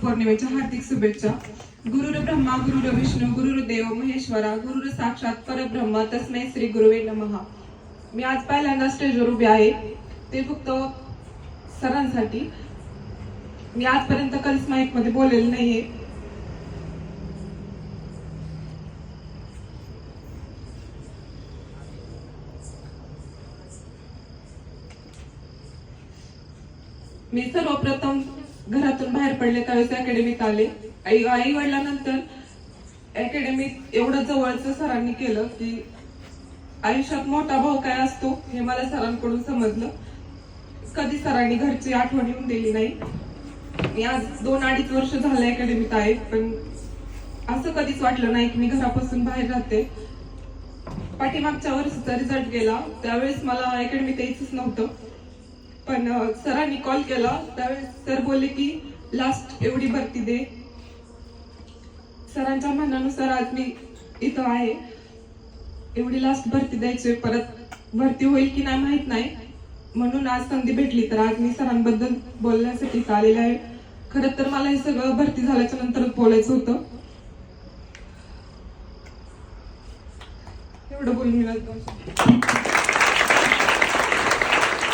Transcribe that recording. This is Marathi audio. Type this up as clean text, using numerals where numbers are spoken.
गुरुपौर्णिमेच्या हार्दिक शुभेच्छा। गुरुर ब्रह्मा गुरुर विष्णू गुरुर्देव महेश्वरा गुरुर साक्षात परब्रह्म तस्मै श्री गुरुवे नमः। मी आज पहिल्यांदा स्टेजवर उभी आहे, ते फक्त सरांसाठी। मी आजपर्यंत कधीच माईक मध्ये बोललेले नाहीये। मी सर्वप्रथम घरातून बाहेर पडले त्यावेळेस अकॅडमीत आले। आई वडिलांनंतर अकॅडमीत एवढं जवळचं सरांनी केलं की आयुष्यात मोठा भाऊ काय असतो हे मला सरांकडून समजलं। कधी सरांनी घरची आठवण येऊन दिली नाही। मी आज 2-2.5 वर्ष झाले अकॅडमीत आहे, पण असं कधीच वाटलं नाही की मी घरापासून बाहेर राहते। पाठीमागच्या वर्षीचा रिझल्ट गेला त्यावेळेस मला अकॅडमीत यायचंच नव्हतं, पण सरांनी कॉल केला त्यावेळेस सर बोलले की लास्ट एवढी भरती दे। सरांच्या म्हणण्यानुसार आज मी इथं आहे। एवढी लास्ट भरती द्यायची, परत भरती होईल की नाही माहित नाही, म्हणून आज संधी भेटली तर आज मी सरांबद्दल बोलण्यासाठी आलेले आहे। खरं तर मला हे सगळं भरती झाल्याच्या नंतरच बोलायचं होतं। एवढं बोलून मी